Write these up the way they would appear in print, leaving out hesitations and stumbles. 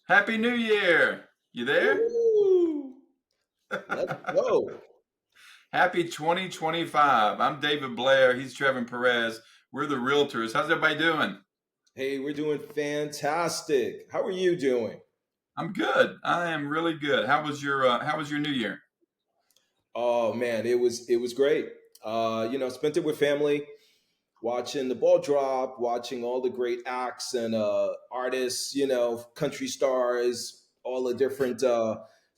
Happy New Year! You there? Woo! Let's go. Happy 2025. I'm David Blair. He's Trevin Perez. We're the Realtors. How's everybody doing? Hey, we're doing fantastic. How are you doing? I'm good. I am really good. How was your New Year? Oh man, it was great. Spent it with family, watching the ball drop, watching all the great acts and artists. Country stars, all the different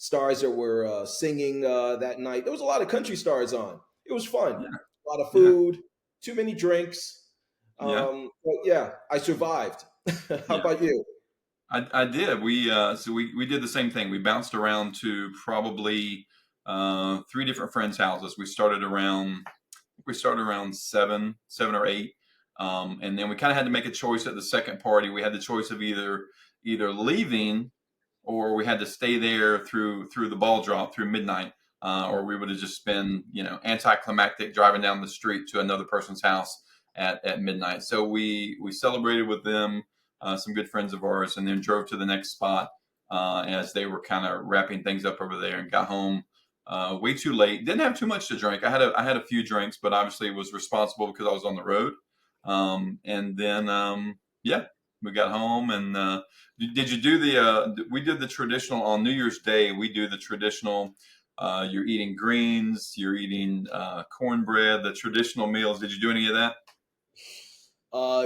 stars that were singing that night. There was a lot of country stars on. It was fun. Yeah, A lot of yeah, food, too many drinks. yeah, But yeah, I survived. How yeah. about you? I did. We did the same thing. We bounced around to probably three different friends' houses. We started around seven or eight, and then we kind of had to make a choice at the second party. We had the choice of either leaving or we had to stay there through the ball drop through midnight, or we would have just been anticlimactic driving down the street to another person's house at midnight. So we celebrated with them, some good friends of ours, and then drove to the next spot as they were kind of wrapping things up over there, and got home way too late. Didn't have too much to drink. I had a few drinks, but obviously was responsible because I was on the road. And then yeah, we got home and. Did you do the? We did the traditional on New Year's Day. We do the traditional. You're eating greens. You're eating cornbread. The traditional meals. Did you do any of that?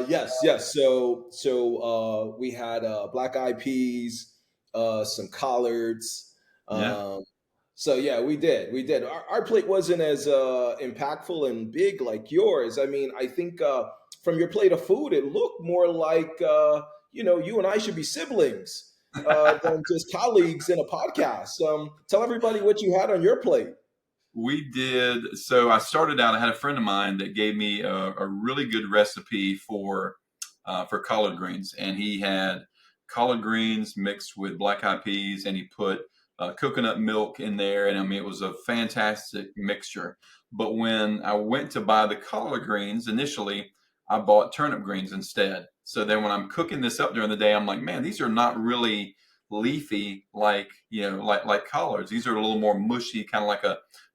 Yes. So we had black eyed peas, some collards. Yeah. So yeah, we did. Our plate wasn't as impactful and big like yours. I mean, I think from your plate of food, it looked more like you and I should be siblings than just colleagues in a podcast. Tell everybody what you had on your plate. We did. So I started out. I had a friend of mine that gave me a really good recipe for collard greens, and he had collard greens mixed with black eyed peas, and he put coconut milk in there, and I mean it was a fantastic mixture. But when I went to buy the collard greens initially, I bought turnip greens instead. So then when I'm cooking this up during the day, I'm like, man, these are not really leafy like collards. These are a little more mushy, kind of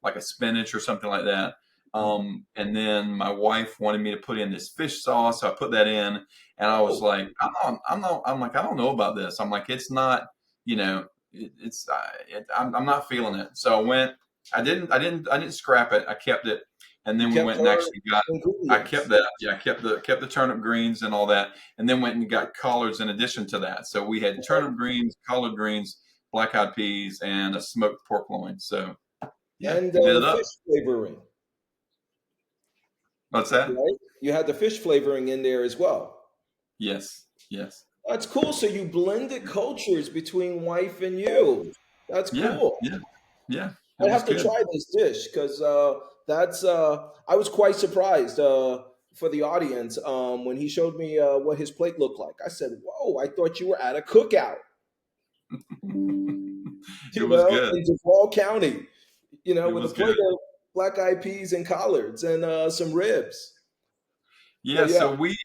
like a spinach or something like that. And then my wife wanted me to put in this fish sauce, so I put that in, and I was Oh, like, I'm like, I don't know about this. I'm like, it's not, it's, I'm not feeling it. So I went, I didn't scrap it. I kept it, and you then we kept went and her actually got. I kept ingredients. that. Yeah, I kept the turnip greens and all that, and then went and got collards in addition to that. So we had turnip greens, collard greens, black eyed peas, and a smoked pork loin. So yeah, And we did the it up. fish flavoring, What's that? right? You had the fish flavoring in there as well. Yes, yes, That's cool. So you blended cultures between wife and you. That's yeah, cool. yeah, yeah. It I was have to good. try this dish because that's. I was quite surprised for the audience when he showed me what his plate looked like. I said, "Whoa! I thought you were at a cookout." It was good. In Duval County. It With a was good. plate of black eyed peas and collards and some ribs. Yeah, But yeah, so we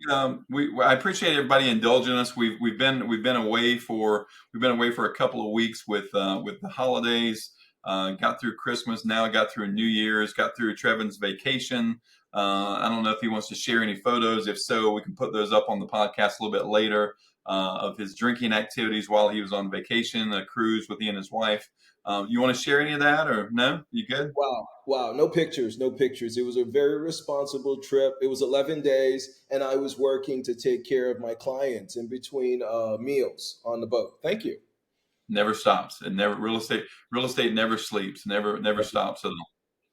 I appreciate everybody indulging us. We've been away for a couple of weeks with the holidays. Got through Christmas. Now got through New Year's. Got through Trevin's vacation. I don't know if he wants to share any photos. If so, we can put those up on the podcast a little bit later of his drinking activities while he was on vacation, a cruise with he and his wife. You want to share any of that or no? You good? wow, no pictures, no pictures. It was a very responsible trip. It was 11 days, and I was working to take care of my clients in between meals on the boat. Thank you. Never stops. And never real estate never sleeps, never stops at all.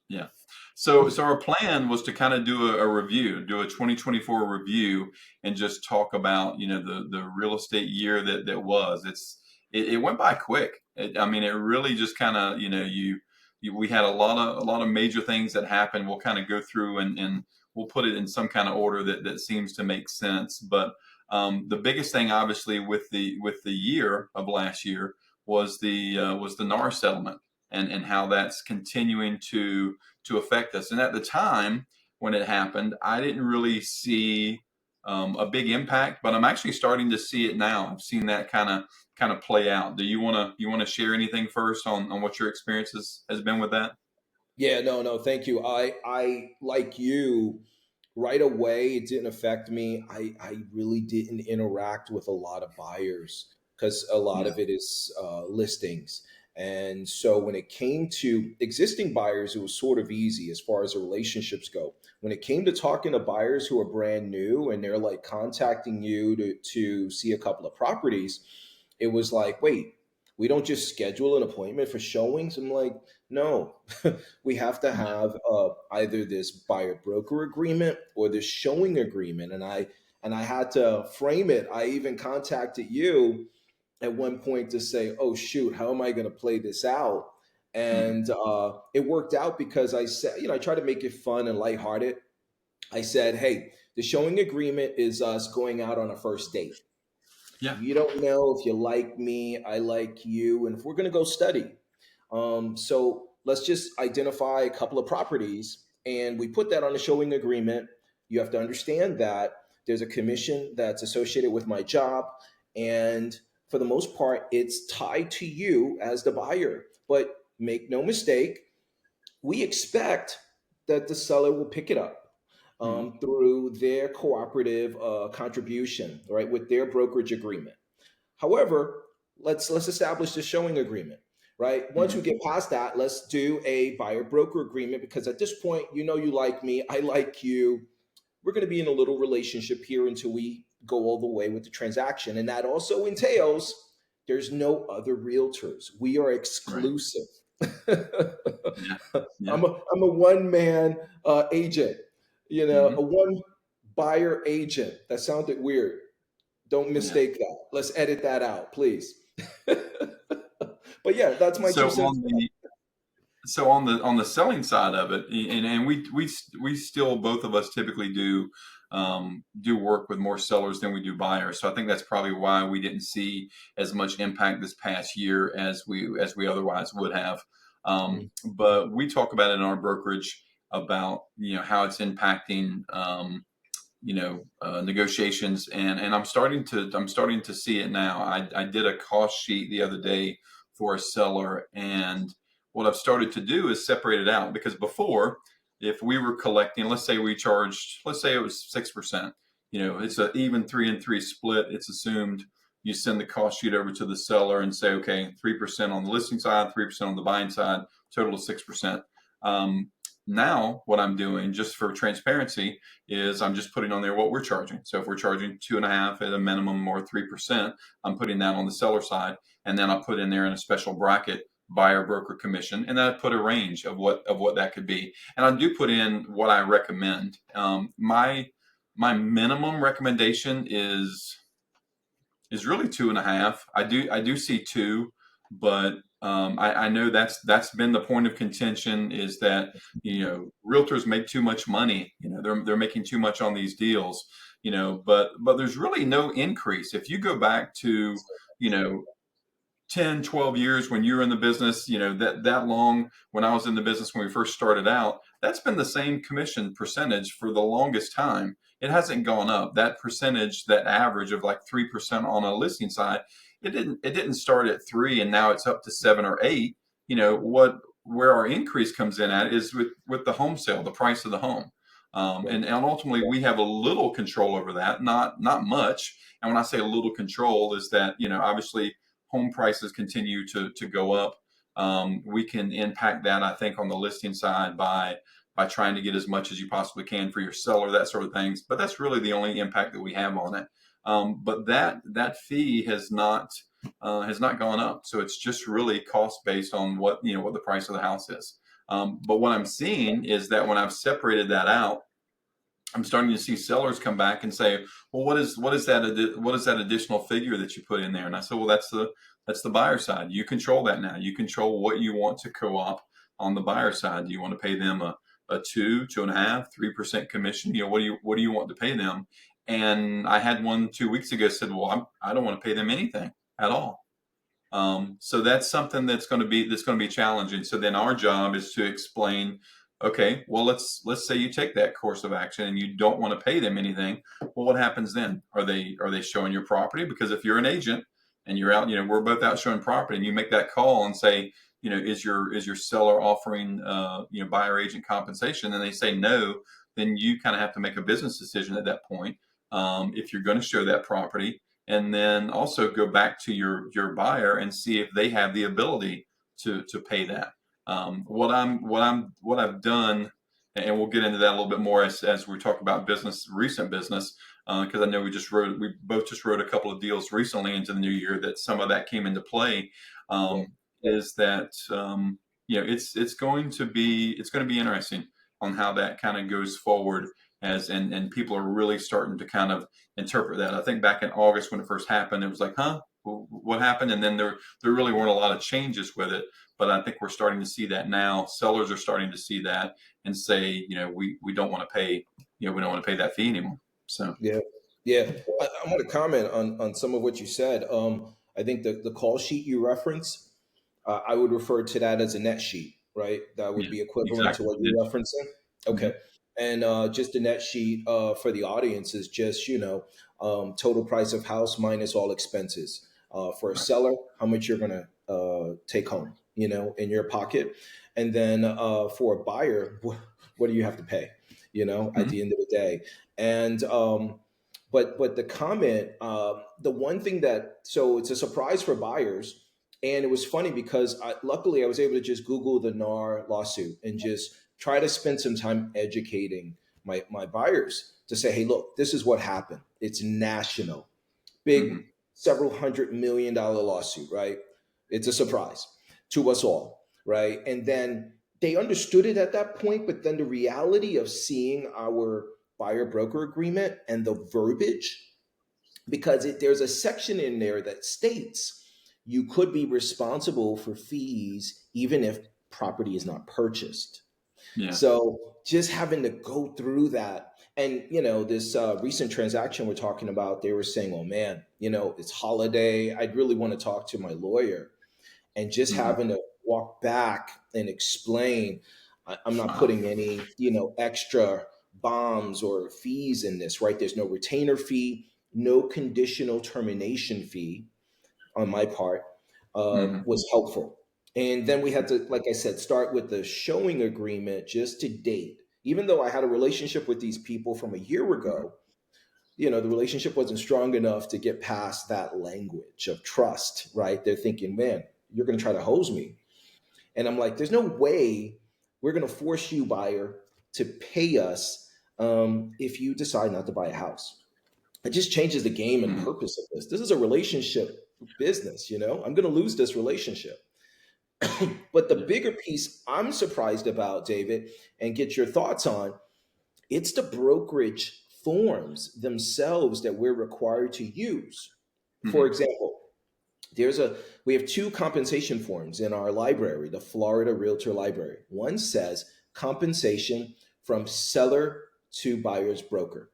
Yeah. So our plan was to kind of do a review, do a 2024 review, and just talk about the real estate year that was. It went by quick. I mean, it really just kind of we had a lot of major things that happened. We'll kind of go through and we'll put it in some kind of order that seems to make sense. But the biggest thing, obviously, with the year of last year was the NAR settlement, and how that's continuing to affect us. And at the time when it happened, I didn't really see. a big impact, but I'm actually starting to see it now. I've seen that kind of play out. Do you want to share anything first on what your experience has been with that? Yeah, no, no, thank you. I like you, right away. It didn't affect me. I really didn't interact with a lot of buyers because a lot Yeah. of it is listings. And so when it came to existing buyers, it was sort of easy as far as the relationships go. When it came to talking to buyers who are brand new and they're like contacting you to see a couple of properties, it was like, wait, we don't just schedule an appointment for showings. I'm like, no, we have to Yeah. have either this buyer broker agreement or this showing agreement. And I had to frame it. I even contacted you at one point to say, oh shoot, how am I going to play this out? Mhm. And it worked out because I said, I try to make it fun and lighthearted. I said, hey, the showing agreement is us going out on a first date. Yeah. You don't know if you like me, I like you, and if we're going to go study. So let's just identify a couple of properties and we put that on a showing agreement. You have to understand that there's a commission that's associated with my job. And for the most part, it's tied to you as the buyer. But make no mistake, we expect that the seller will pick it up Mhm. through their cooperative contribution, right, with their brokerage agreement. However, let's establish the showing agreement, right? Once we Mhm. get past that, let's do a buyer broker agreement because at this point, you like me, I like you. We're going to be in a little relationship here until we go all the way with the transaction, and that also entails there's no other realtors. We are Right. exclusive. Yeah. Yeah. I'm a one man agent, a Mhm. one buyer agent. That sounded weird. Don't Yeah. mistake that. Let's edit that out, please. But yeah, that's my two So cents. on the selling side of it, and we still, both of us typically do work with more sellers than we do buyers. So I think that's probably why we didn't see as much impact this past year as we otherwise would have. Mm, But we talk about it in our brokerage about how it's impacting negotiations, and I'm starting to see it now. I did a cost sheet the other day for a seller, and what I've started to do is separate it out, because before, if we were collecting, let's say it was 6%. It's an even 3-and-3 split. It's assumed you send the cost sheet over to the seller and say, okay, 3% on the listing side, 3% on the buying side, total of 6%. Um, Now, what I'm doing, just for transparency, is I'm just putting on there what we're charging. So if we're charging 2.5 at a minimum or 3%, I'm putting that on the seller side, and then I'll put in there in a special bracket buyer broker commission, and then I put a range of what that could be, and I do put in what I recommend. My minimum recommendation is really 2.5. I do see two, but I know that's been the point of contention, is that realtors make too much money. They're making too much on these deals. But there's really no increase if you go back to you know 10, 12 years when you were in the business, that long, when I was in the business when we first started out, that's been the same commission percentage for the longest time. It hasn't gone up. That percentage, that average of like 3% on a listing side, it didn't start at 3 and now it's up to 7 or 8. Where our increase comes in at is with the home sale, the price of the home. right. And ultimately we have a little control over that, not much. And when I say a little control, is that, obviously home prices continue to go up. We can impact that, I think, on the listing side by trying to get as much as you possibly can for your seller, that sort of things. But that's really the only impact that we have on it. But that fee has not gone up, so it's just really cost based on what the price of the house is. But what I'm seeing is that when I've separated that out, I'm starting to see sellers come back and say, "Well, what is that additional figure that you put in there?" And I said, "Well, that's the buyer side. You control that now. You control what you want to co-op on the buyer side. Do you want to pay them a 2.5, 3% commission? What do you want to pay them?" And I had one 2 weeks ago said, "Well, I don't want to pay them anything at all." So that's something that's going to be challenging. So then our job is to explain Okay, well, let's say you take that course of action and you don't want to pay them anything. Well, what happens then? Are they showing your property? Because if you're an agent and you're out, we're both out showing property, and you make that call and say, is your seller offering buyer agent compensation? And they say no, then you kind of have to make a business decision at that point, if you're going to show that property, and then also go back to your buyer and see if they have the ability to pay that. What I've done, and we'll get into that a little bit more as we talk about recent business, because I know we both just wrote a couple of deals recently into the new year that some of that came into play. Yeah. Is that it's going to be interesting on how that kind of goes forward, and people are really starting to kind of interpret that. I think back in August when it first happened, it was like, huh, what happened? And then there really weren't a lot of changes with it. But I think we're starting to see that now. Sellers are starting to see that and say, we don't want to pay, we don't want to pay that fee anymore. So, Yeah, yeah. I want to comment on some of what you said. I think the call sheet you reference, I would refer to that as a net sheet, right? That would yeah, be equivalent to exactly. what you're referencing. Mm-hmm. Okay, and just a net sheet for the audience is just total price of house minus all expenses. For a Right. seller, how much you're gonna take home, in your pocket, and then for a buyer, what do you have to pay, at Mm-hmm. the end of the day. And but the comment, the one thing that, so it's a surprise for buyers, and it was funny because luckily I was able to just Google the NAR lawsuit and just try to spend some time educating my buyers to say, hey, look, this is what happened. It's national, big, Mm-hmm. several $100 million lawsuit, right? It's a surprise to us all, right? And then they understood it at that point, but then the reality of seeing our buyer broker agreement and the verbiage, because there's a section in there that states you could be responsible for fees even if property is not purchased. Yeah. So just having to go through that, and this recent transaction we're talking about, they were saying, "Oh man, it's holiday. I'd really want to talk to my lawyer," and just Mm-hmm. having to walk back and explain, I'm not Wow. putting any extra bombs or fees in this, right? There's no retainer fee, no conditional termination fee on my part, Mm-hmm. was helpful. And then we had to, like I said, start with the showing agreement just to date. Even though I had a relationship with these people from a year ago, the relationship wasn't strong enough to get past that language of trust, right? They're thinking, man, you're going to try to hose me. And I'm like, there's no way we're going to force you, buyer, to pay us if you decide not to buy a house. It just changes the game and Mm-hmm. purpose of this. This is a relationship business, I'm going to lose this relationship. But the Yeah. bigger piece I'm surprised about, David, and get your thoughts on, it's the brokerage forms themselves that we're required to use. For Mm-hmm. example, we have two compensation forms in our library, the Florida Realtor Library. One says compensation from seller to buyer's broker.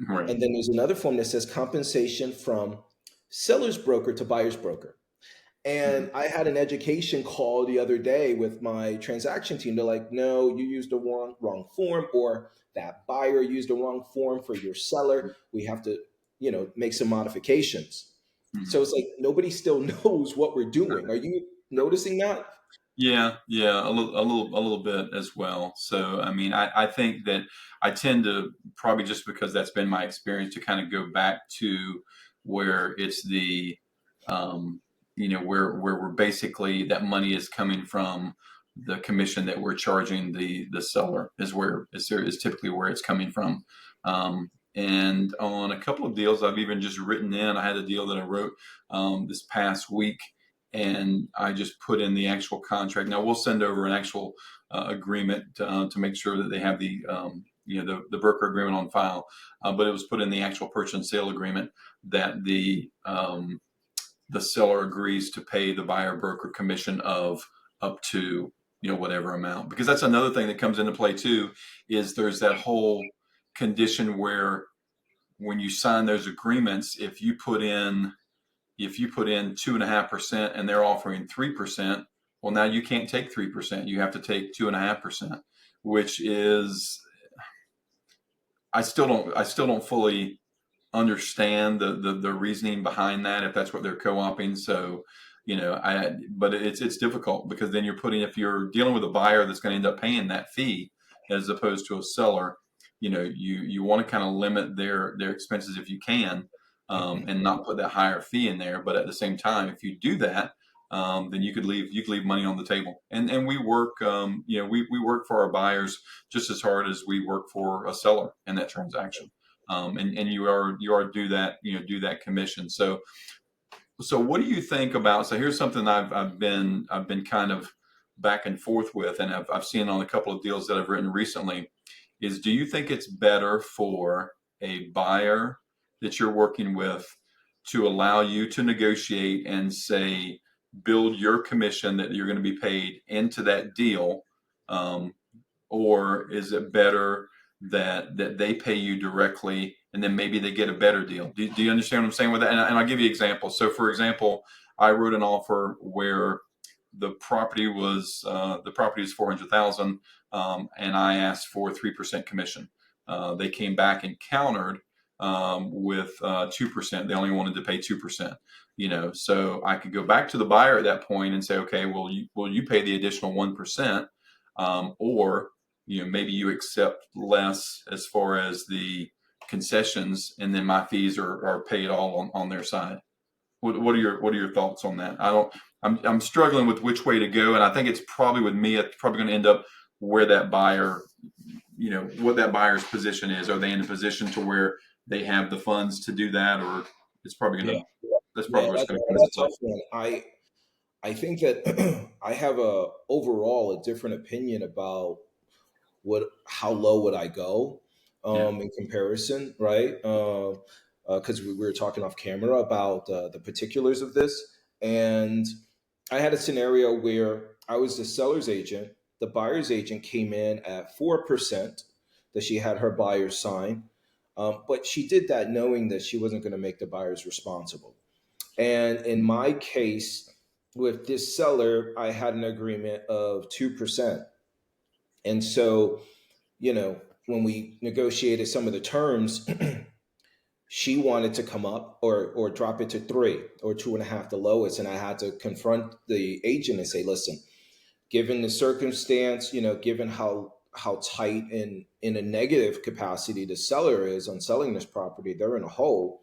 Right. And then there's another form that says compensation from seller's broker to buyer's broker. Mm-hmm. And I had an education call the other day with my transaction team. They're like, no, you used the wrong form, or that buyer used the wrong form for your seller. We have to, make some modifications. Mm-hmm. So it's like nobody still knows what we're doing. Are you noticing that? Yeah, yeah, a little bit as well. So, I mean, I think that I tend to, probably just because that's been my experience, to kind of go back to where it's where we're basically, that money is coming from, the commission that we're charging the seller is typically where it's coming from. And on a couple of deals, I've even just written in. I had a deal that I wrote this past week, and I just put in the actual contract. Now we'll send over an actual agreement to make sure that they have the broker agreement on file. But it was put in the actual purchase and sale agreement that the seller agrees to pay the buyer broker commission of up to whatever amount. Because that's another thing that comes into play too, is there's that whole condition where when you sign those agreements, if you put in 2.5% and they're offering 3%, well, now you can't take 3%. You have to take 2.5%. which is I still don't fully understand the reasoning behind that, if that's what they're co-oping. So, but it's difficult, because then if you're dealing with a buyer that's going to end up paying that fee as opposed to a seller, you want to kind of limit their expenses if you can, Mhm. and not put that higher fee in there. But at the same time, if you do that, then you could leave money on the table. And we work, we work for our buyers just as hard as we work for a seller in that transaction. And you are do that commission. So what do you think about? So here's something I've been kind of back and forth with, and I've seen on a couple of deals that I've written recently. Is, do you think it's better for a buyer that you're working with to allow you to negotiate and say, build your commission that you're going to be paid into that deal, um, or is it better that they pay you directly, and then maybe they get a better deal? Do you understand what I'm saying with that? And I'll give you examples. So, for example, I wrote an offer where the property is 400,000, and I asked for 3% commission. They came back and countered, with 2%. They only wanted to pay 2%. So I could go back to the buyer at that point and say, okay, well, you pay the additional 1%, or maybe you accept less as far as the concessions, and then my fees are paid all on their side. What are your thoughts on that? I'm struggling with which way to go, and I think it's probably, with me, it's probably going to end up where that buyer, what that buyer's position is. Are they in a position to where they have the funds to do that, or it's probably Yeah, going to that's yeah, probably what's going to come that's into a play. tough one. I think that I have a overall a different opinion about what how low would I go Yeah. in comparison, right? Because we were talking off camera about the particulars of this, and I had a scenario where I was the seller's agent. The buyer's agent came in at 4% that she had her buyers sign, but she did that knowing that she wasn't going to make the buyers responsible. And in my case, with this seller, I had an agreement of 2%. And so, when we negotiated some of the terms, she wanted to come up or drop it to 3 or 2.5, the lowest. And I had to confront the agent and say, listen, given the circumstance, given how tight and in a negative capacity the seller is on selling this property, they're in a hole.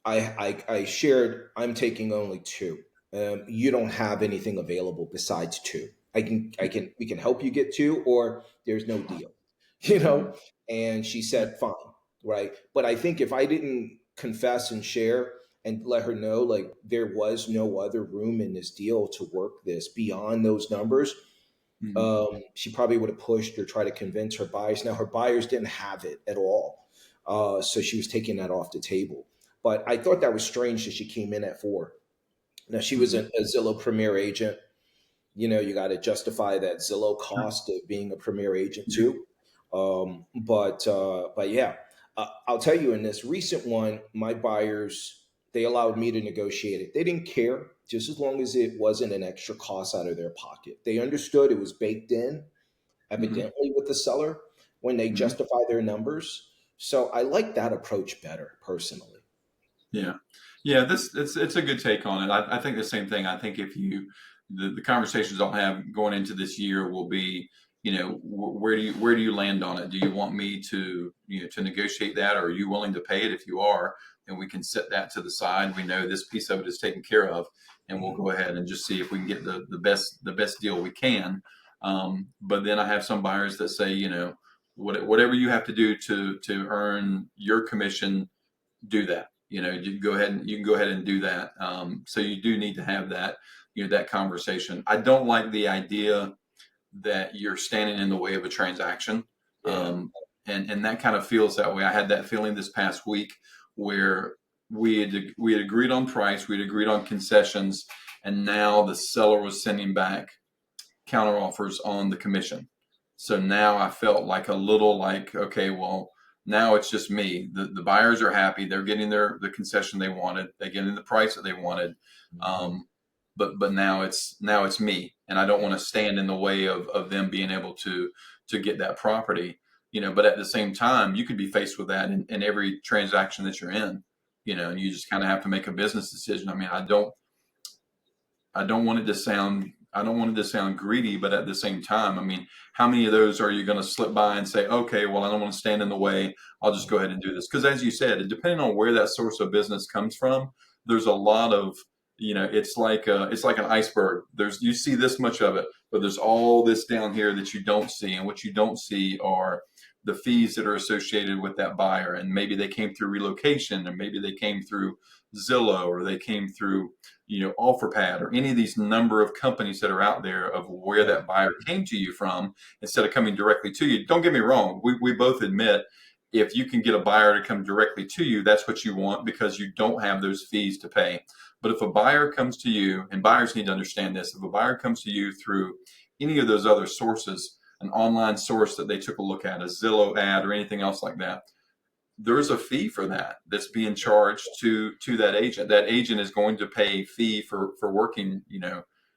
I shared, I'm taking only two. You don't have anything available besides two. We can help you get two, or there's no deal, you Mm-hmm. know? And she Yeah. said, fine, right? But I think if I didn't confess and share and let her know, like, there was no other room in this deal to work this beyond those numbers, Mm-hmm. she probably would have pushed or tried to convince her buyers. Now, her buyers didn't have it at all. So she was taking that off the table. But I thought that was strange that she came in at 4. Now, she was Mm-hmm. a Zillow Premier agent. You got to justify that Zillow Sure. cost of being a Premier agent Yeah. too. But yeah, I'll tell you, in this recent one, my buyers, they allowed me to negotiate it. They didn't care, just as long as it wasn't an extra cost out of their pocket. They understood it was baked in, Mm-hmm. evidently, with the seller when they Mm-hmm. justify their numbers. So I like that approach better, personally. Yeah, yeah. It's a good take on it. I think the same thing. I think if the conversations I'll have going into this year will be, where do you land on it? Do you want me to to negotiate that, or are you willing to pay it? If you are, then we can set that to the side. We know this piece of it is taken care of, and we'll Mhm. go ahead and just see if we can get the best deal we can. But then I have some buyers that say, whatever you have to do to earn your commission, do that. You can go ahead and do that. So you do need to have that, that conversation. I don't like the idea that you're standing in the way of a transaction. Yeah. And that kind of feels that way. I had that feeling this past week where we had agreed on price, we had agreed on concessions, and now the seller was sending back counter offers on the commission. So now I felt like a little like, okay, well, now it's just me. The buyers are happy. They're getting the concession they wanted. They're getting the price that they wanted. Mhm. Um, but now it's me, and I don't want to stand in the way of them being able to get that property. But at the same time, you could be faced with that in every transaction that you're in. And you just kind of have to make a business decision. I mean, I don't want it to sound greedy, but at the same time, I mean, how many of those are you going to slip by and say, okay, well, I don't want to stand in the way. I'll just go ahead and do this. Because as you said, depending on where that source of business comes from, there's a lot of, it's like an iceberg. You see this much of it, but there's all this down here that you don't see. And what you don't see are the fees that are associated with that buyer. And maybe they came through relocation, or maybe they came through Zillow, or they came through OfferPad, or any of these number of companies that are out there of where Yeah. that buyer came to you from instead of coming directly to you. Don't get me wrong. We both admit if you can get a buyer to come directly to you, that's what you want because you don't have those fees to pay. But if a buyer comes to you, and buyers need to understand this, if a buyer comes to you through any of those other sources, an online source that they took a look at, a Zillow ad or anything else like that, there's a fee for that that's being charged to that agent. That agent is going to pay a fee for working,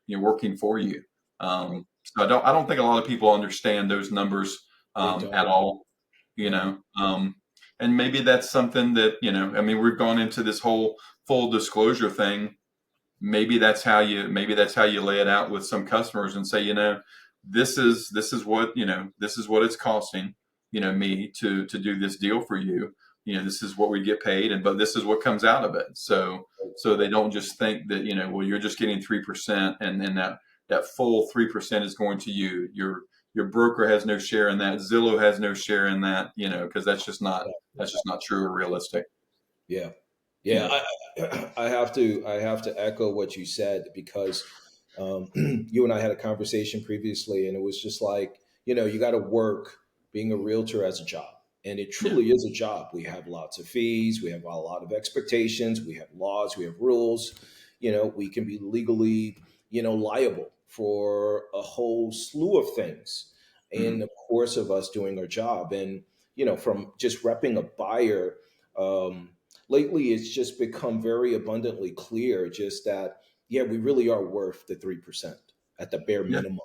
working for you. Right. So I don't think a lot of people understand those numbers They don't. at all. You Yeah. know, and maybe that's something that I mean, we've gone into this whole full disclosure thing. Maybe that's how you lay it out with some customers and say, this is what it's costing, me to do this deal for you. This is what we get paid, but this is what comes out of it. So they don't just think that, well, you're just getting 3%, and then that full 3% is going to you. Your broker has no share in that. Zillow has no share in that, because that's just not true or realistic. Yeah, Yeah. yeah. I have to echo what you said because you and I had a conversation previously, and it was just like you got to work being a realtor as a job, and it Yeah. truly is a job. We have lots of fees, we have a lot of expectations, we have laws, we have rules. We can be legally liable for a whole slew of things in Hmm. the course of us doing our job, and from just repping a buyer. Um, Lately it's just become very abundantly clear just that yeah, we really are worth the 3% at the bare Yeah. minimum.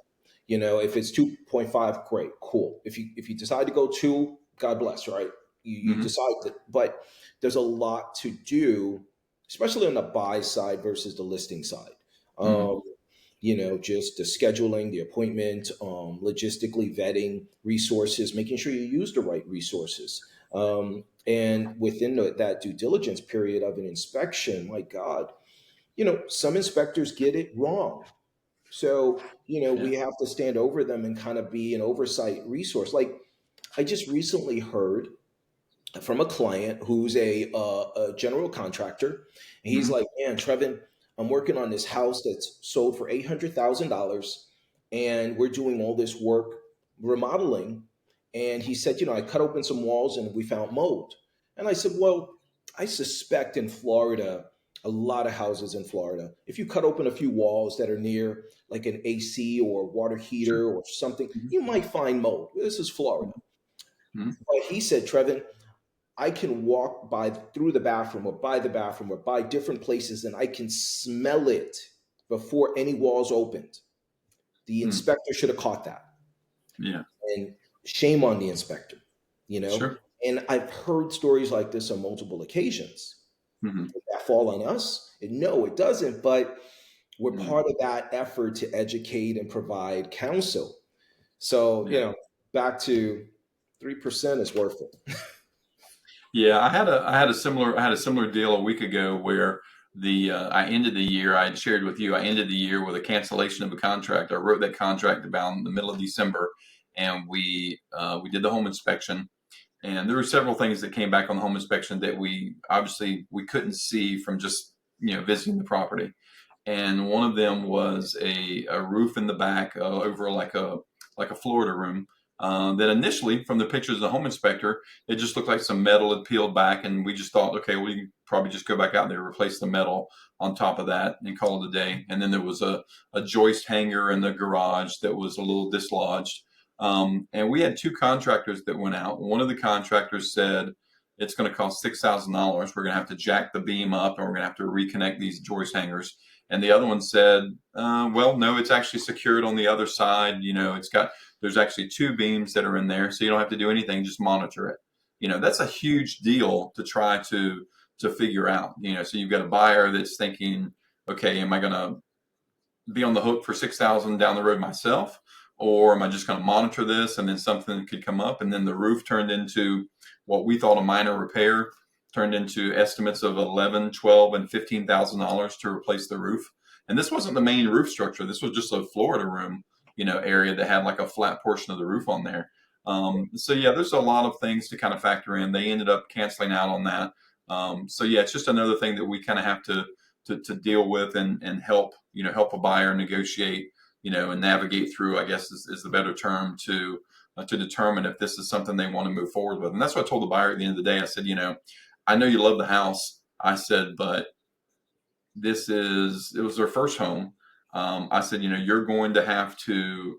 If it's 2.5, great, cool. If you decide to go 2, God bless, right? You Hmm. decide that, but there's a lot to do, especially on the buy side versus the listing side. Hmm. um, just the scheduling, the appointment, logistically vetting resources, making sure you use the right resources. And within that due diligence period of an inspection, my God, some inspectors get it wrong. So, Yeah. we have to stand over them and kind of be an oversight resource. Like, I just recently heard from a client who's a general contractor. And he's Hmm. like, "Man, Trevin, I'm working on this house that's sold for $800,000, and we're doing all this work remodeling." And he said, "I cut open some walls and we found mold." And I said, "Well, I suspect in Florida, a lot of houses in Florida, if you cut open a few walls that are near like an AC or water Sure. heater or something, Hmm. you might find mold. This is Florida." Hmm. But he said, "Trevin, I can walk by through the bathroom or by the bathroom or by different places and I can smell it before any walls opened. The Hmm. inspector should have caught that." Yeah. And shame on the inspector, you know? Sure. And I've heard stories like this on multiple occasions. Hmm. Does that fall on us? And no, it doesn't, but we're Hmm. part of that effort to educate and provide counsel. So, Yeah. back to 3% is worth it. Yeah, I had a similar deal a week ago where I ended the year. I had shared with you. I ended the year with a cancellation of a contract. I wrote that contract about in the middle of December, and we did the home inspection. And there were several things that came back on the home inspection that we couldn't see from just visiting the property. And one of them was a roof in the back over like a Florida room. That initially, from the pictures of the home inspector, it just looked like some metal had peeled back, and we just thought, okay, we can probably just go back out there, replace the metal on top of that, and call it a day. And then there was a joist hanger in the garage that was a little dislodged. And we had two contractors that went out. One of the contractors said it's going to cost $6,000. We're going to have to jack the beam up, and we're going to have to reconnect these joist hangers. And the other one said, well, no, it's actually secured on the other side. There's actually two beams that are in there, so you don't have to do anything, just monitor it. That's a huge deal to try to figure out. So you've got a buyer that's thinking, okay, am I going to be on the hook for 6,000 down the road myself, or am I just going to monitor this and then something could come up? And then the roof turned into what we thought a minor repair, turned into estimates of 11, 12, and $15,000 to replace the roof. And this wasn't the main roof structure. This was just a Florida room, area that had like a flat portion of the roof on there. So yeah, there's a lot of things to kind of factor in. They ended up canceling out on that. So yeah, it's just another thing that we kind of have to deal with and help a buyer negotiate, and navigate through, I guess is the better term, to determine if this is something they want to move forward with. And that's what I told the buyer at the end of the day. I said, I know you love the house. I said, but it was their first home. I said, you're going to have to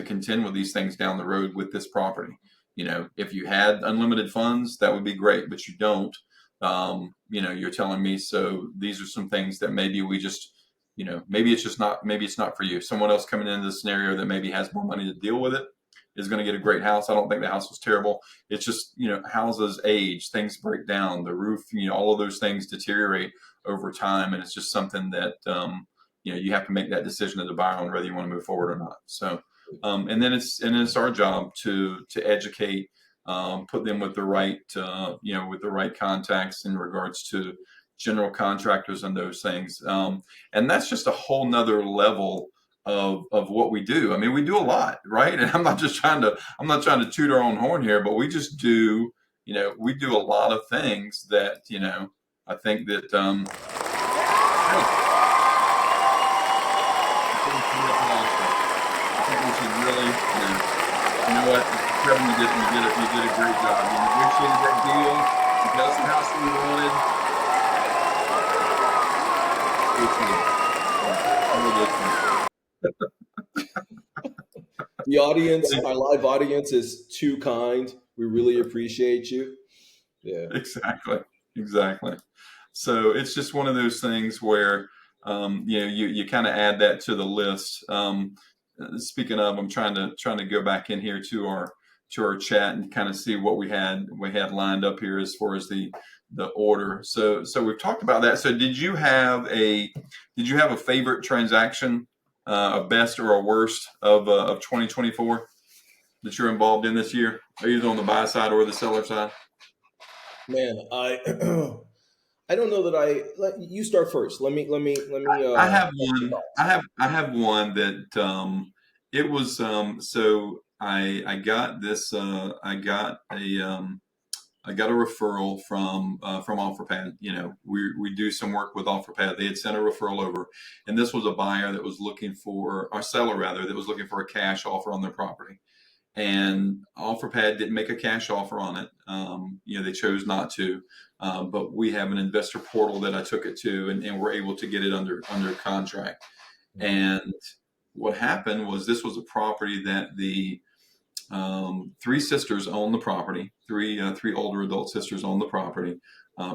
contend with these things down the road with this property. If you had unlimited funds, that would be great, but you don't. You're telling me, so these are some things that maybe we just, maybe it's not for you. Someone else coming into the scenario that maybe has more money to deal with it is going to get a great house. I don't think the house was terrible. It's just, houses age, things break down, the roof, all of those things deteriorate over time. And it's just something that, you have to make that decision as a buyer on whether you want to move forward or not. So, and then it's our job to educate, put them with the right, with the right contacts in regards to general contractors and those things. And that's just a whole nother level of what we do. I mean, we do a lot, right? And I'm not trying to toot our own horn here, but we just do, we do a lot of things that, I think that, I think we should really, you know what, Trevin, you did a great job. You negotiated that deal. You got us the house that we wanted. The audience, our live audience, is too kind. We really appreciate you. Yeah. Exactly. So it's just one of those things where, you kind of add that to the list. Speaking of, I'm trying to go back in here to our chat and kind of see what we had lined up here as far as the order. So we've talked about that. So did you have a favorite transaction, a best or a worst of 2024 that you're involved in this year, either on the buy side or the seller side? Man, I don't know that you start first. Let me I have one. I have one that it was so I got this I got a referral from OfferPad. We do some work with OfferPad. They had sent a referral over, and this was a buyer that was looking for, or seller rather, that was looking for a cash offer on their property. And OfferPad didn't make a cash offer on it. They chose not to. But we have an investor portal that I took it to, and we're able to get it under contract. And what happened was, this was a property that the three sisters owned the property. Three older adult sisters owned the property.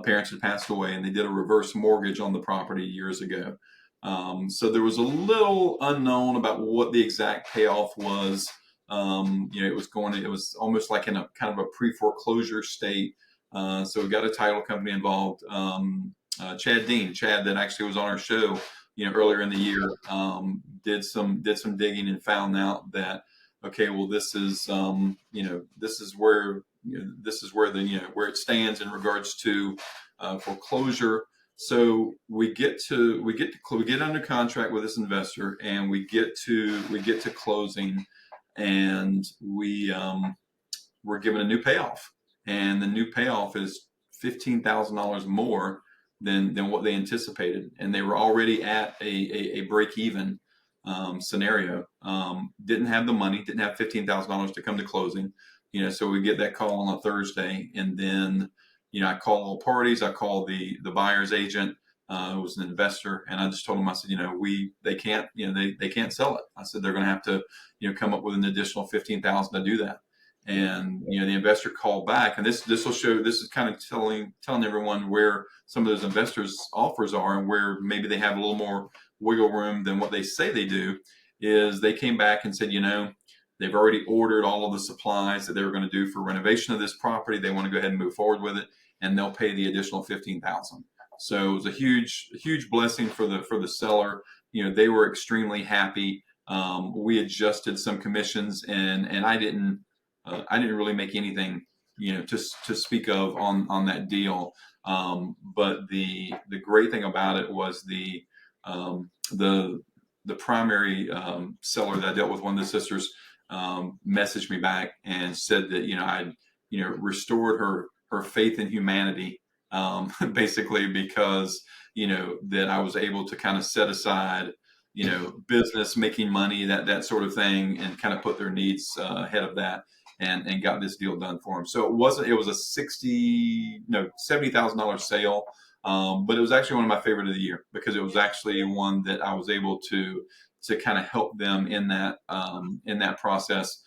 Parents had passed away, and they did a reverse mortgage on the property years ago. So there was a little unknown about what the exact payoff was. It was almost like in a kind of a pre-foreclosure state. So we got a title company involved. Chad that actually was on our show, earlier in the year, did some digging and found out that, okay, well, this is where where it stands in regards to foreclosure. So we get under contract with this investor, and we get to closing, and we're given a new payoff, and the new payoff is $15,000 more than what they anticipated, and they were already at a break even scenario. Didn't have the money, didn't have $15,000 to come to closing. So we get that call on a Thursday, and then I call all parties. I call the buyer's agent, who was an investor, and I just told them, I said, they can't sell it. I said they're going to have to come up with an additional $15,000 to do that. And the investor called back, and this will show. This is kind of telling everyone where some of those investors' offers are, and where maybe they have a little more wiggle room than what they say they do. Is they came back and said, they've already ordered all of the supplies that they were going to do for renovation of this property. They want to go ahead and move forward with it, and they'll pay the additional 15,000. So it was a huge blessing for the seller. They were extremely happy. We adjusted some commissions, and I didn't really make anything, to speak of on that deal. But the great thing about it was the primary seller that I dealt with, one of the sisters, messaged me back and said that I restored her faith in humanity, basically because that I was able to kind of set aside business, making money, that sort of thing, and kind of put their needs ahead of that, and got this deal done for them. So it was a $70,000 sale. But it was actually one of my favorite of the year, because it was actually one that I was able to kind of help them in that process,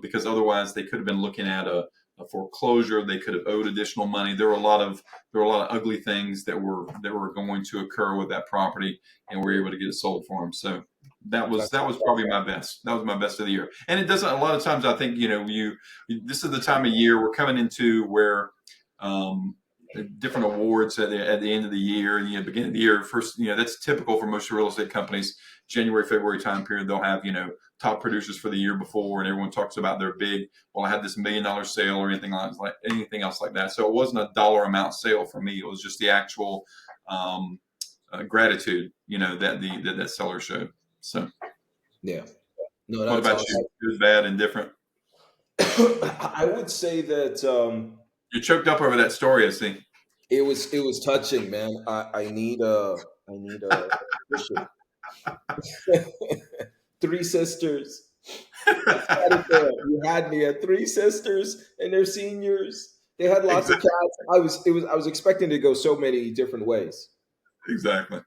because otherwise they could have been looking at a foreclosure. They could have owed additional money. There were a lot of ugly things that were going to occur with that property, and we were able to get it sold for them. So that was probably my best. That was my best of the year. And it doesn't. A lot of times, I think this is the time of year we're coming into where. Different awards at the end of the year, and beginning of the year. First, that's typical for most real estate companies. January, February time period, they'll have top producers for the year before, and everyone talks about their big. Well, I had this $1 million sale, or anything else like that. So it wasn't a dollar amount sale for me. It was just the actual gratitude, that seller showed. So, Yeah. No, what that's about awesome. you? Good, bad, and different. I would say that You're choked up over that story, I see. it was touching, man. I need a tissue. Three sisters. I started there. You had me at three sisters and they're seniors. They had lots of Exactly. cats. I was expecting to go so many different ways. Exactly.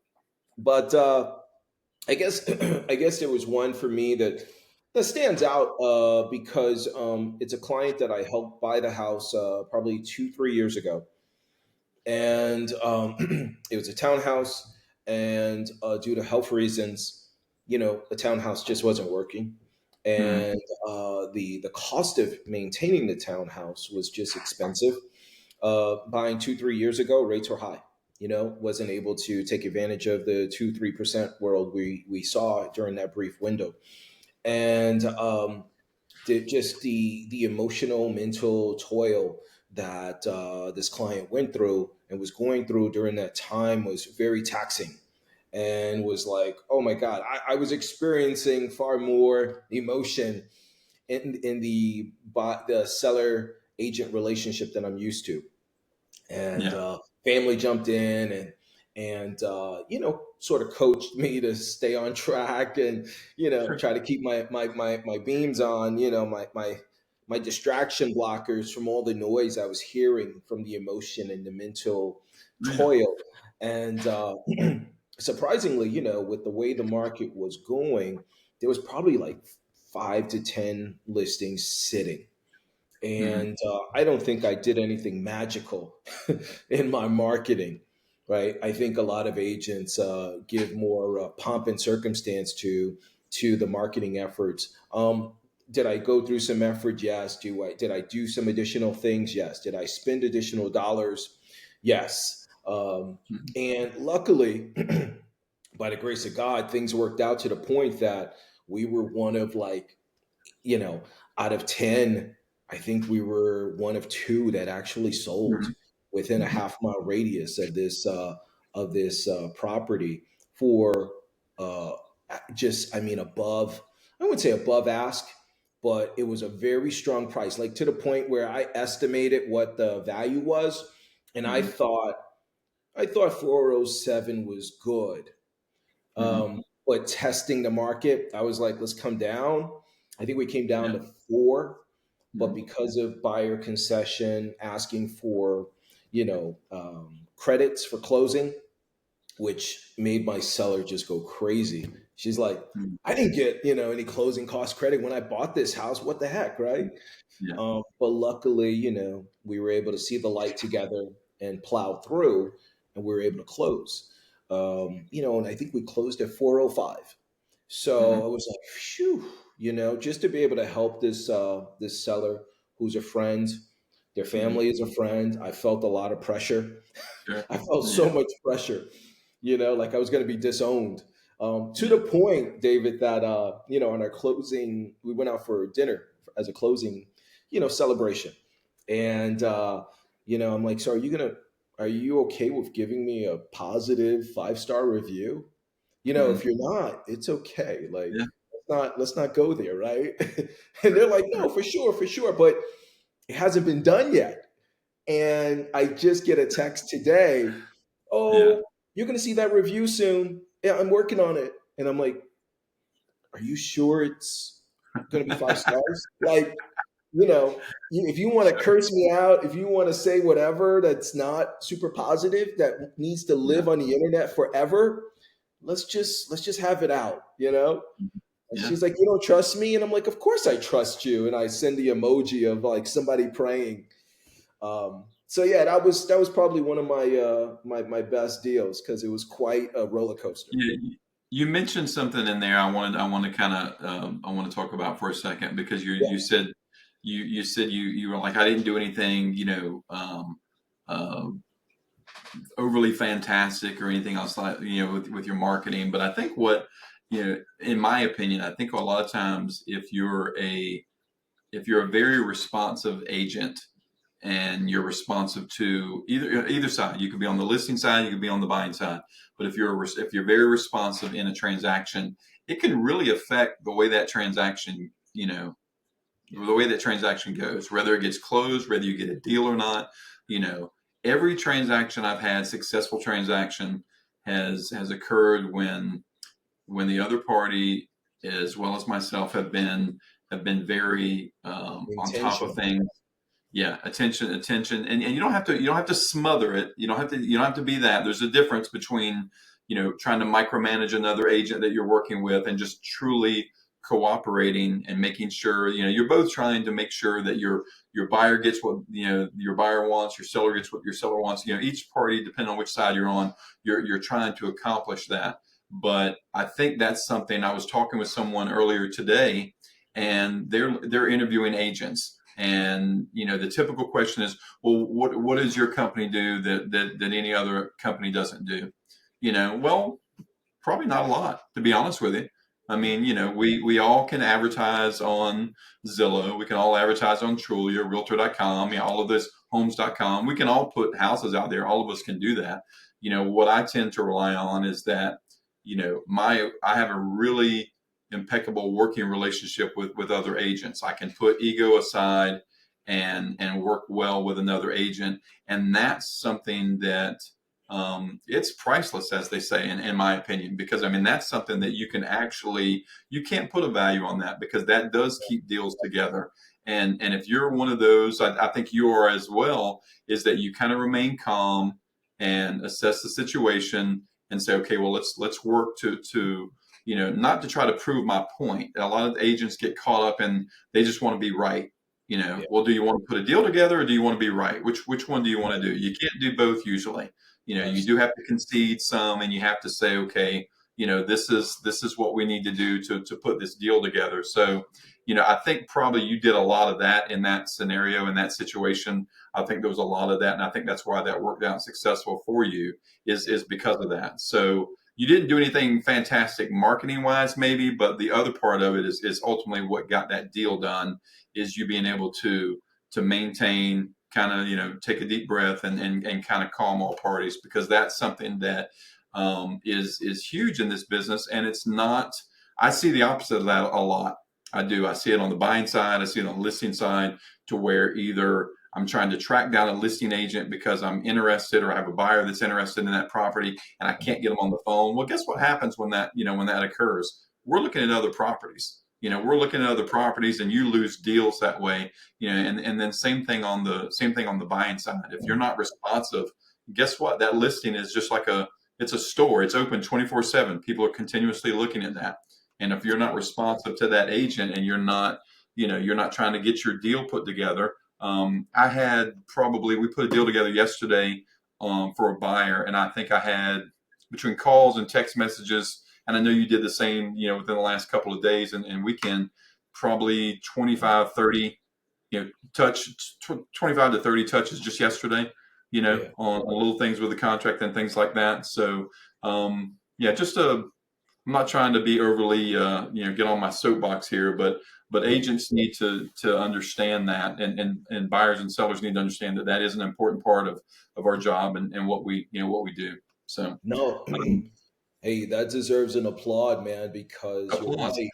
But I guess I guess there was one for me that stands out because it's a client that I helped buy the house probably 2 3 years ago, and it was a townhouse, and due to health reasons, the townhouse just wasn't working, Mhm. and the cost of maintaining the townhouse was just expensive. Buying 2 3 years ago, rates were high. Wasn't able to take advantage of the 2 3% world we saw during that brief window, and just the emotional mental toil that this client went through and was going through during that time was very taxing, and was like, oh my god, I was experiencing far more emotion in the seller agent relationship than I'm used to. And Yeah. family jumped in and sort of coached me to stay on track, and Sure. try to keep my beams on, my distraction blockers from all the noise I was hearing from the emotion and the mental Yeah. toil. And surprisingly, with the way the market was going, there was probably like 5 to 10 listings sitting, Mhm. and I don't think I did anything magical in my marketing, right? I think a lot of agents give more pomp and circumstance to the marketing efforts. Did I go through some effort? Yes. Did I do some additional things? Yes. Did I spend additional dollars? Yes. Mhm. And luckily, by the grace of God, things worked out to the point that we were one of like, you know, out of 10, I think we were one of two that actually sold Mhm. within a Mhm. half-mile radius of this property for uh, just, I mean, above, I wouldn't say above ask, but it was a very strong price, like to the point where I estimated what the value was, and I Mhm. thought I thought 407 was good. Mhm. But testing the market, I was like, let's come down. I think we came down Yeah. to four, but Mhm. because of buyer concession, asking for, credits for closing, which made my seller just go crazy. She's like, Mm. I didn't get, any closing cost credit when I bought this house. What the heck, right? Yeah. But luckily, we were able to see the light together and plow through, and we were able to close. And I think we closed at 4:05. So Hmm. I was like, phew, just to be able to help this seller who's a friend, their Hmm. family is a friend. I felt a lot of pressure. Sure. I felt Yeah. so much pressure, like I was going to be disowned. To Yeah. the point, David, that on our closing, we went out for dinner as a closing, celebration, and I'm like, so are you okay with giving me a positive 5-star review? Hmm. If you're not, it's okay. Like, Yeah. let's not go there, right? And they're like, no, for sure, but it hasn't been done yet. And I just get a text today, Yeah. oh, you're going to see that review soon. Yeah, I'm working on it. And I'm like, are you sure it's going to be 5 stars? Like, if you want to Sure. curse me out, if you want to say whatever that's not super positive, that needs to Yeah. live on the internet forever, let's just have it out. Mhm. And Yeah. she's like, you don't trust me? And I'm like, of course I trust you. And I send the emoji of like somebody praying. So yeah, that was probably one of my best deals because it was quite a roller coaster. Yeah. You mentioned something in there. I want to kind of I want to talk about for a second because Yeah, you said you were like I didn't do anything uh, overly fantastic or anything else like with your marketing. But I think what in my opinion, I think a lot of times if you're a very responsive agent and you're responsive to either side. You could be on the listing side, you could be on the buying side. But if you're very responsive in a transaction, it can really affect the way that transaction the way that transaction goes, whether it gets closed, whether you get a deal or not. You know, every transaction I've had, successful transaction, has occurred when the other party, as well as myself, have been very on top of intentional. things. Yeah, attention, and you don't have to smother it. You don't have to be that. There's a difference between trying to micromanage another agent that you're working with and just truly cooperating and making sure you're both trying to make sure that your buyer gets what your buyer wants, your seller gets what your seller wants. Each party, depending on which side you're on, you're trying to accomplish that. But I think that's something. I was talking with someone earlier today, and they're interviewing agents, and the typical question is, well, what does your company do that any other company doesn't do? Well, probably not a lot, to be honest with you. I mean, we all can advertise on Zillow. We can all advertise on Trulia, Realtor.com, all of this, Homes.com. We can all put houses out there. All of us can do that. What I tend to rely on is that, I have a really impeccable working relationship with other agents. I can put ego aside and work well with another agent, and that's something that it's priceless, as they say, in my opinion, because I mean that's something that you can't put a value on that because that does keep deals together. And if you're one of those, I think you are as well, is that you kind of remain calm and assess the situation and say, okay, well let's work to not to try to prove my point. A lot of agents get caught up in they just want to be right. Yeah, Well, do you want to put a deal together or do you want to be right? Which one do you want to do? You can't do both usually. You do absolutely. have to concede some, and you have to say, okay, this is what we need to do to put this deal together. So, I think probably you did a lot of that in that scenario, in that situation. I think there was a lot of that, and I think that's why that worked out successful for you is because of that. So you didn't do anything fantastic marketing wise, maybe, but the other part of it is ultimately what got that deal done is you being able to maintain, kind of take a deep breath and kind of calm all parties, because that's something that is huge in this business. And it's not, I see the opposite of that a lot. I see it on the buying side, I see it on the listing side, to where either I'm trying to track down a listing agent because I'm interested, or I have a buyer that's interested in that property and I can't get them on the phone. Well, guess what happens when that occurs? We're looking at other properties. We're looking at other properties, and you lose deals that way. And then same thing on the buying side. If you're not responsive, guess what? That listing is just like it's a store. It's open 24/7. People are continuously looking at that. And if you're not responsive to that agent and you're not trying to get your deal put together. I had probably, we put a deal together yesterday for a buyer, and I think I had between calls and text messages, and I know you did the same, within the last couple of days and weekend, probably 25, 30, touch 25 to 30 touches just yesterday, Yeah. on little things with the contract and things like that. So, yeah, I'm not trying to be overly, get on my soapbox here, but Yeah. agents need to understand that, and buyers and sellers need to understand that that is an important part of our job and what we do. So, No, um, hey, that deserves an applaud, man, because you're applause. right.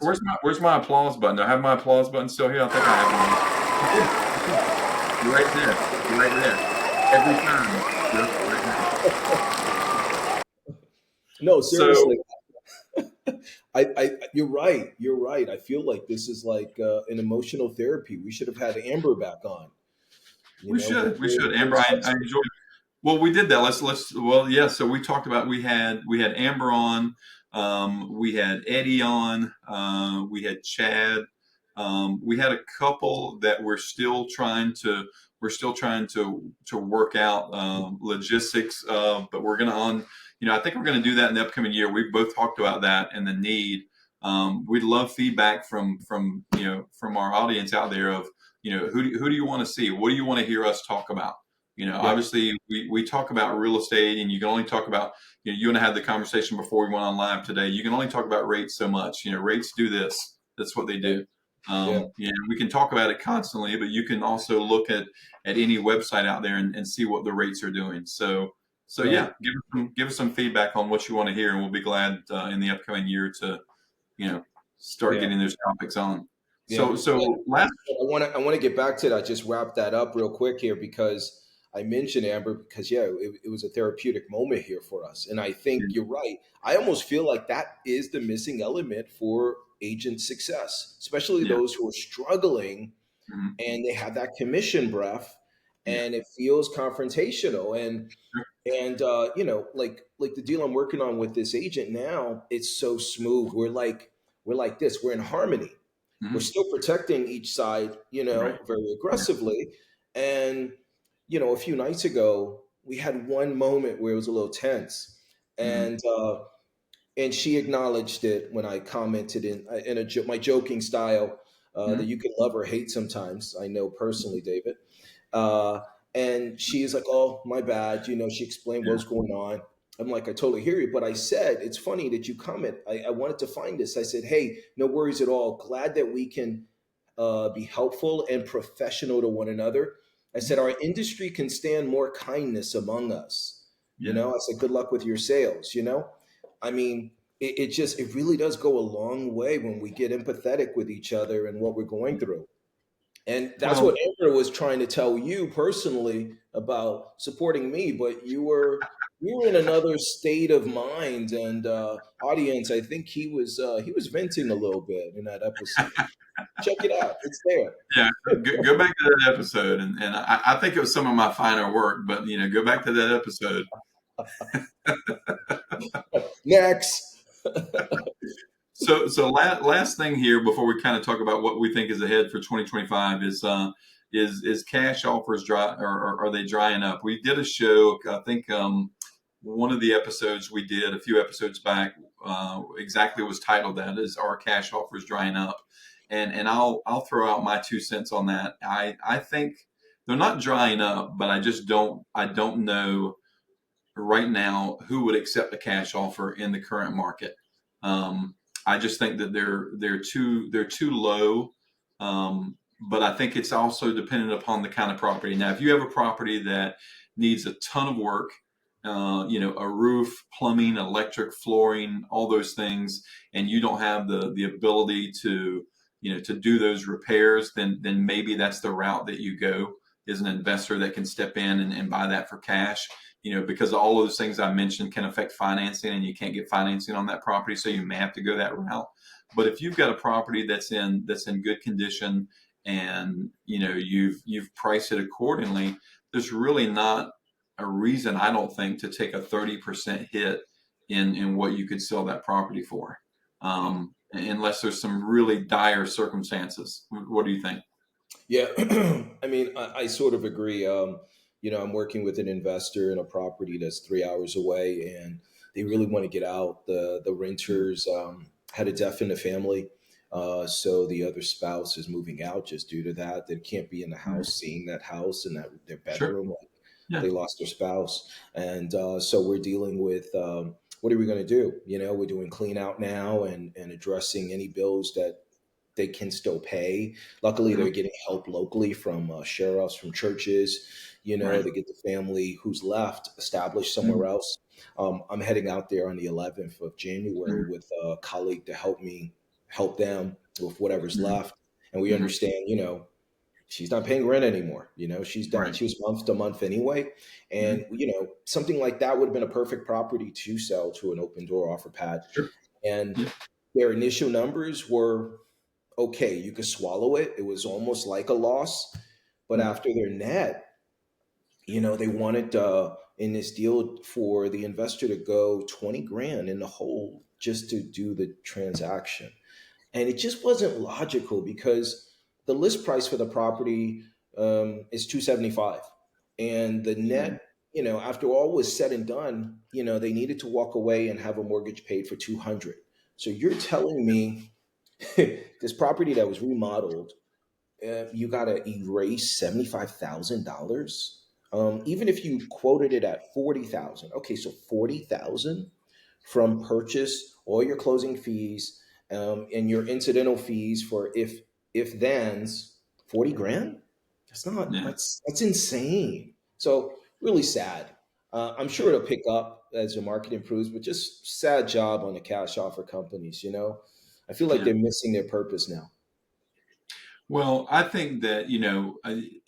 Where's, And where's my applause button? Do I have my applause button still here? I think I have one. Okay. You're right there. You're right there. Every time. Just right now. no, seriously, So you're right. You're right. I feel like this is like an emotional therapy. We should have had Amber back on. we But should. We we're, should. we're Amber, I expensive. enjoyed. Well, we did that. Well, yeah. So we talked about, we had Amber on, we had Eddie on, we had Chad, we had a couple that we're still trying to work out logistics. But we're gonna on, I think we're gonna do that in the upcoming year. We both talked about that and the need. We'd love feedback from our audience out there of, who do you want to see? What do you want to hear us talk about? Yeah. Obviously, we talk about real estate, and you can only talk about, you and I had the conversation before we went on live today. You can only talk about rates so much. Rates do this. That's what they do. Yeah. We can talk about it constantly, but you can also look at any website out there and see what the rates are doing. So Right. yeah, give us some feedback on what you want to hear, and we'll be glad in the upcoming year to start Yeah. getting those topics on. Yeah. So last, I want to get back to that. Just wrap that up real quick here because I mentioned Amber because yeah, it was a therapeutic moment here for us, and I think you're right. I almost feel like that is the missing element for agent success, especially yeah, those who are struggling mhm, and they have that commission breath, yeah, and it feels confrontational sure, and like the deal I'm working on with this agent now, it's so smooth. We're like this. We're in harmony. We're mhm, still protecting each side, right, very yeah, aggressively. And a few nights ago, we had one moment where it was a little tense, mhm, and she acknowledged it when I commented my joking style that mhm, you can love or hate sometimes. I know personally, David. Uh, and she's like, "Oh, my bad." She explained what yeah, was going on. I'm like, "I totally hear you," but I said, "It's funny that you comment. I wanted to find this." I said, "Hey, no worries at all. Glad that we can be helpful and professional to one another." I said, "Our industry can stand more kindness among us." yeah. I said, "Good luck with your sales." I mean, it really does go a long way when we get empathetic with each other and what we're going through. And that's what Well, Amber was trying to tell you personally about supporting me, but you were in another state of mind and audience. I think he was venting a little bit in that episode. Check it out; it's there. yeah, go back to that episode, and I think it was some of my finer work, but go back to that episode. Next, So last thing here before we kind of talk about what we think is ahead for 2025 is cash offers dry, or are they drying up? We did a show, I think, one of the episodes we did a few episodes back, exactly was titled that, is "Are Cash Offers Drying Up?" And I'll throw out my 2 cents on that. I think they're not drying up, but I don't know right now who would accept a cash offer in the current market. Um, I just think that they're too low. But I think it's also dependent upon the kind of property. Now, if you have a property that needs a ton of work, a roof, plumbing, electric, flooring, all those things, and you don't have the ability to do those repairs, then maybe that's the route that you go, is an investor that can step in and buy that for cash. Because all of those things I mentioned can affect financing, and you can't get financing on that property, so you may have to go that route. But if you've got a property that's in good condition, and you've priced it accordingly, there's really not. a reason, I don't think, to take a 30% hit in what you could sell that property for, unless there's some really dire circumstances. What do you think? Yeah, I mean, I sort of agree. I'm working with an investor in a property that's 3 hours away, and they really want to get out. The renters had a death in the family, so the other spouse is moving out just due to that. They can't be in the Mhm. house, seeing that house and that their Sure. bedroom. Like Yeah. they lost their spouse, and so we're dealing with what are we going to do? We're doing clean out now and addressing any bills that they can still pay. Luckily, they're Mhm. getting help locally from sheriffs, from churches. Right. They get the family who's left established somewhere Mhm. else. I'm heading out there on the 11th of January Mhm. with a colleague to help them with whatever's Mhm. left. And we Mhm. understand, she's not paying rent anymore. She's down. Right. She was month to month anyway. Mhm. And, something like that would have been a perfect property to sell to an open door offer pad. Sure. And Yeah. their initial numbers were okay, you could swallow it. It was almost like a loss. But Mhm. after their net, they wanted in this deal for the investor to go 20 grand in the hole just to do the transaction. And it just wasn't logical because the list price for the property is 275, and the Mhm. net, after all was said and done, they needed to walk away and have a mortgage paid for 200. So you're telling me this property that was remodeled, you got to erase $75,000. Even if you quoted it at 40,000, okay, so 40,000 from purchase, all your closing fees, and your incidental fees for if thens, 40 grand. That's not Yeah. that's insane. So really sad. I'm sure it'll pick up as the market improves, but just sad job on the cash offer companies. I feel like Yeah. they're missing their purpose now. Well, I think that,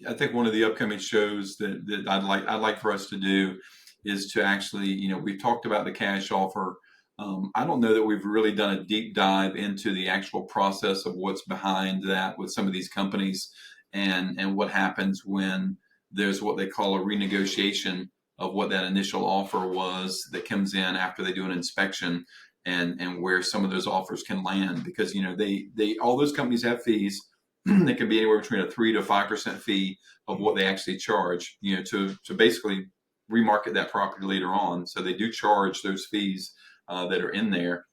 I think one of the upcoming shows that I'd like for us to do is to actually, we've talked about the cash offer. I don't know that we've really done a deep dive into the actual process of what's behind that with some of these companies, and what happens when there's what they call a renegotiation of what that initial offer was that comes in after they do an inspection, and where some of those offers can land, because they all those companies have fees. It can be anywhere between a 3 to 5% fee of what they actually charge, to basically remarket that property later on. So they do charge those fees that are in there,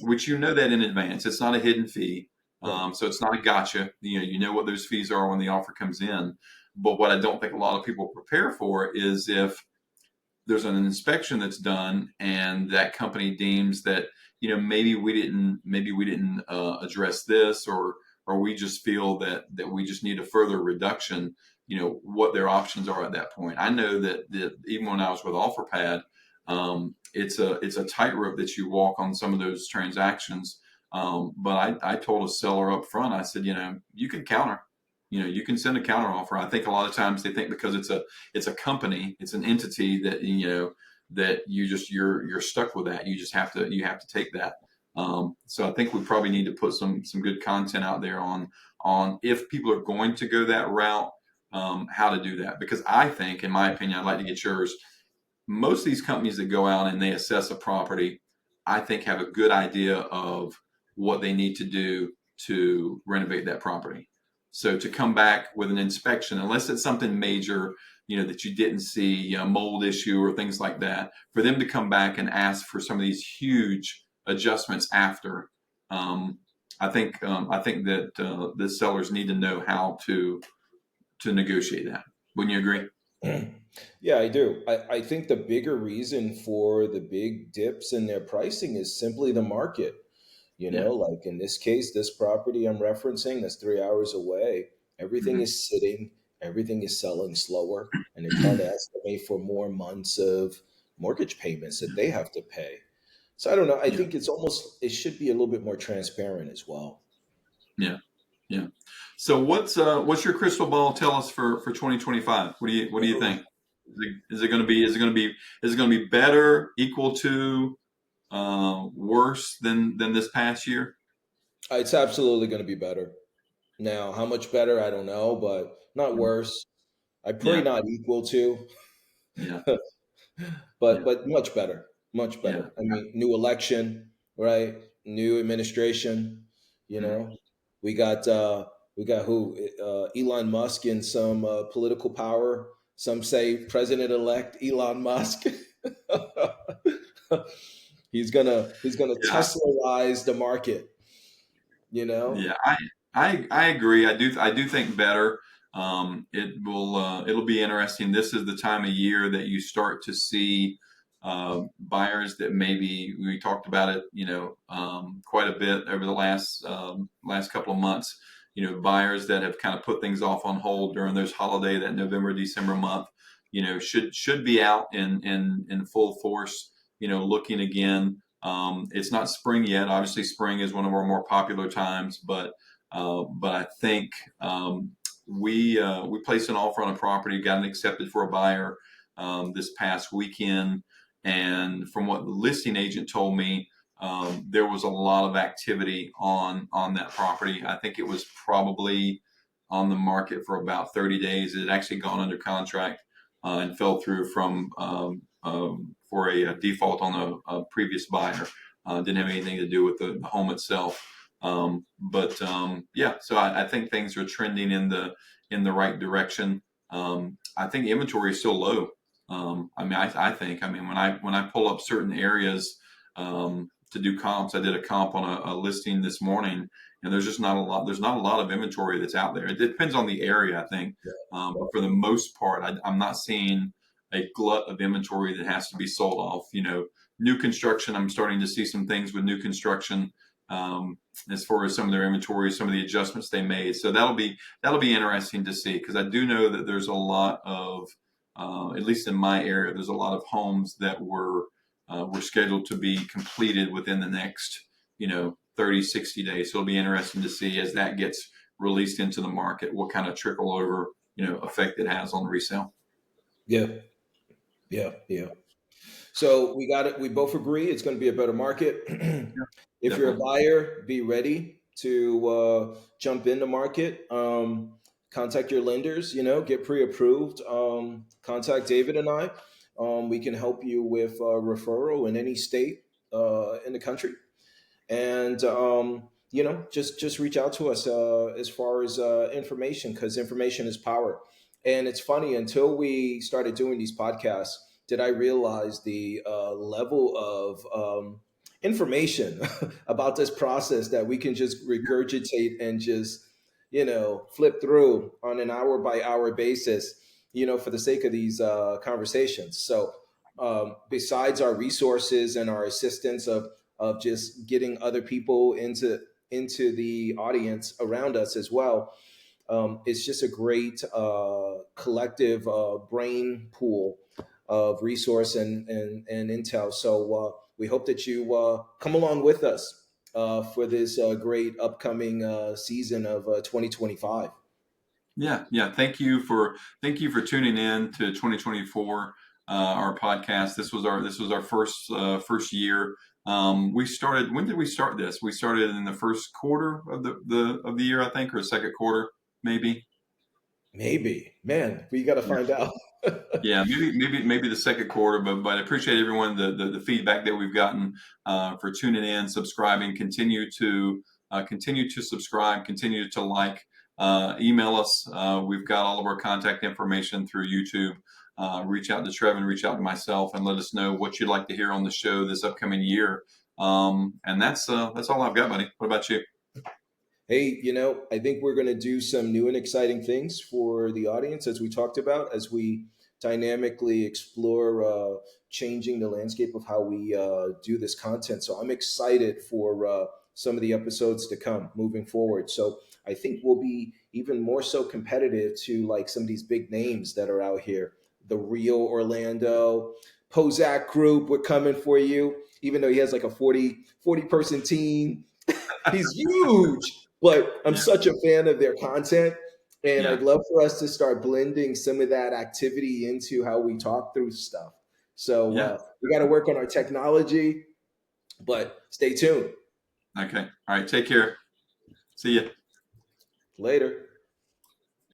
which that in advance. It's not a hidden fee, Right. so it's not a gotcha. You know what those fees are when the offer comes in. But what I don't think a lot of people prepare for is if there's an inspection that's done and that company deems that maybe we didn't address this, or we just feel that we just need a further reduction, what their options are at that point. I know that even when I was with OfferPad, it's a tightrope that you walk on some of those transactions. But I told a seller up front, I said, you can counter, you can send a counter offer. I think a lot of times they think because it's a company, it's an entity that that you're stuck with that. You have to take that. So I think we probably need to put some good content out there on if people are going to go that route, how to do that. Because I think, in my opinion, I'd like to get yours. Most of these companies that go out and they assess a property, I think, have a good idea of what they need to do to renovate that property. So to come back with an inspection, unless it's something major, that you didn't see, mold issue or things like that, for them to come back and ask for some of these huge adjustments after, I think that the sellers need to know how to negotiate that. Wouldn't you agree? Yeah, I do. I think the bigger reason for the big dips in their pricing is simply the market. Yeah. Like in this case, this property I'm referencing that's 3 hours away, everything Hmm. is sitting, everything is selling slower, and they're trying to estimate for more months of mortgage payments that they have to pay. So I don't know. I Yeah. think it should be a little bit more transparent as well. Yeah. Yeah. So what's your crystal ball tell us for 2025? What do you think? Is it going to be better, equal to, worse than this past year? It's absolutely going to be better. Now, how much better, I don't know, but not Mhm. worse. I pray Yeah. not equal to. Yeah. but Yeah. much better, much Yeah. better. I mean, new election, right? New administration. You Mhm. know, we got who? Elon Musk in some political power. Some say President-elect Elon Musk. He's gonna Yeah. Teslaize the market. You know. Yeah, I agree. I do think better. It'll be interesting. This is the time of year that you start to see buyers that maybe we talked about it, quite a bit over the last couple of months. Buyers that have kind of put things off on hold during those holiday, that November December month. Should be out in full force. Looking again. It's not spring yet. Obviously, spring is one of our more popular times, but I think we placed an offer on a property, got it accepted for a buyer this past weekend, and from what the listing agent told me, there was a lot of activity on that property. I think it was probably on the market for about 30 days. It had actually gone under contract and fell through for a default on a previous buyer. Didn't have anything to do with the home itself. Yeah, so I think things are trending in the right direction. I think inventory is still low. I think. When I pull up certain areas to do comps, I did a comp on a listing this morning, and there's just not a lot. There's not a lot of inventory that's out there. It depends on the area, I think, but for the most part, I'm not seeing a glut of inventory that has to be sold off. New construction, I'm starting to see some things with new construction as far as some of their inventory, some of the adjustments they made. So that'll be interesting to see, because I do know that there's a lot of, at least in my area, there's a lot of homes that were scheduled to be completed within the next 30, 60 days. So it'll be interesting to see as that gets released into the market what kind of trickle over effect it has on resale. Yeah. Yeah. Yeah. So we got it. We both agree it's going to be a better market. Yeah, If you're a definitely. buyer, be ready to jump in the market. Contact your lenders. Get pre-approved. Contact David and I. We can help you with referral in any state in the country, and just reach out to us as far as information, because information is power. And it's funny, until we started doing these podcasts did I realize the level of information about this process that we can just regurgitate and just flip through on an hour by hour basis, for the sake of these conversations. So besides our resources and our assistance of just getting other people into the audience around us as well. It's just a great collective brain pool of resource and intel. So we hope that you come along with us for this great upcoming season of 2025. Yeah, yeah. Thank you for tuning in to 2024, our podcast. This was our first year. We started. When did we start this? We started in the first quarter of the year, I think, or second quarter, maybe. Maybe, man, we got to Yeah. find out. Yeah, maybe the second quarter, but I appreciate everyone the feedback that we've gotten for tuning in, subscribing. Continue to subscribe, continue to like, email us. We've got all of our contact information through YouTube. Reach out to Trevin, reach out to myself, and let us know what you'd like to hear on the show this upcoming year. And that's all I've got, buddy. What about you? Hey, I think we're going to do some new and exciting things for the audience, as we talked about, as we dynamically explore changing the landscape of how we do this content. So I'm excited for some of the episodes to come moving forward. So I think we'll be even more so competitive to like some of these big names that are out here. The Real Orlando, Pozak Group, we're coming for you, even though he has like a 40 person team. He's huge, but I'm Yeah, such a fan of their content. And yeah, I'd love for us to start blending some of that activity into how we talk through stuff. So yeah. we got to work on our technology, but stay tuned. Okay. All right. Take care. See ya. Later.